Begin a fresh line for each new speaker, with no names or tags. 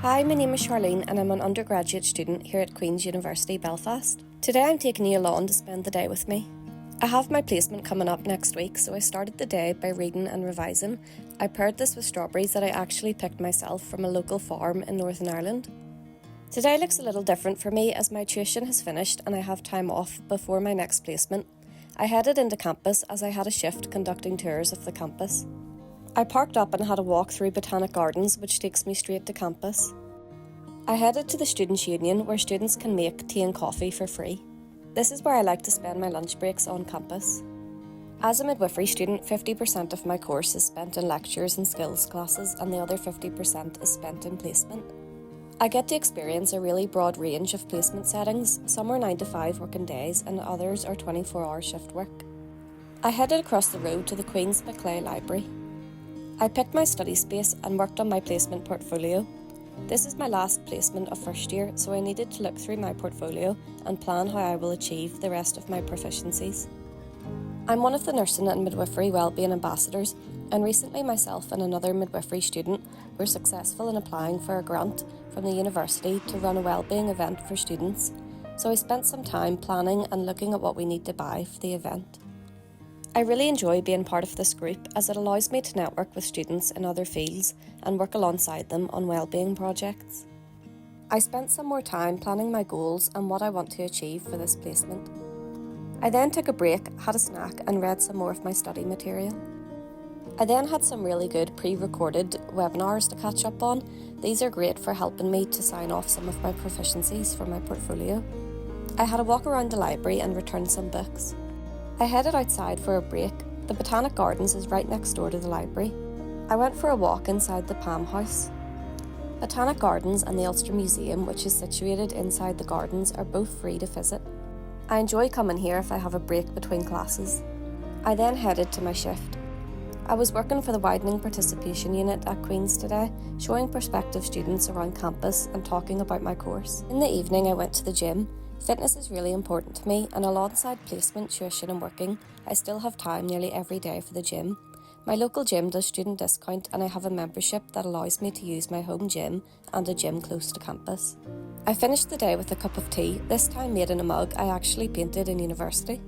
Hi, my name is Charlene and I'm an undergraduate student here at University Belfast. Today I'm taking you along to spend the day with me. I have my placement coming up next week, so I started the day by reading and revising. I paired this with strawberries that I actually picked myself from a local farm in Northern Ireland. Today looks a little different for me as my tuition has finished and I have time off before my next placement. I headed into campus as I had a shift conducting tours of the campus. I parked up and had a walk through Botanic Gardens, which takes me straight to campus. I headed to the Students' Union, where students can make tea and coffee for free. This is where I like to spend my lunch breaks on campus. As a midwifery student, 50% of my course is spent in lectures and skills classes, and the other 50% is spent in placement. I get to experience a really broad range of placement settings. Some are 9 to 5 working days, and others are 24-hour shift work. I headed across the road to the Queen's McClay Library. I picked my study space and worked on my placement portfolio. This is my last placement of first year, so I needed to look through my portfolio and plan how I will achieve the rest of my proficiencies. I'm one of the Nursing and Midwifery Wellbeing Ambassadors, and recently myself and another midwifery student were successful in applying for a grant from the university to run a wellbeing event for students, so I spent some time planning and looking at what we need to buy for the event. I really enjoy being part of this group as it allows me to network with students in other fields and work alongside them on wellbeing projects. I spent some more time planning my goals and what I want to achieve for this placement. I then took a break, had a snack and read some more of my study material. I then had some really good pre-recorded webinars to catch up on. These are great for helping me to sign off some of my proficiencies for my portfolio. I had a walk around the library and returned some books. I headed outside for a break. The Botanic Gardens is right next door to the library. I went for a walk inside the Palm House. Botanic Gardens and the Ulster Museum, which is situated inside the gardens, are both free to visit. I enjoy coming here if I have a break between classes. I then headed to my shift. I was working for the Widening Participation Unit at Queen's today, showing prospective students around campus and talking about my course. In the evening I went to the gym. Fitness is really important to me, and alongside placement, tuition and working, I still have time nearly every day for the gym. My local gym does student discount and I have a membership that allows me to use my home gym and a gym close to campus. I finished the day with a cup of tea, this time made in a mug I actually painted in university.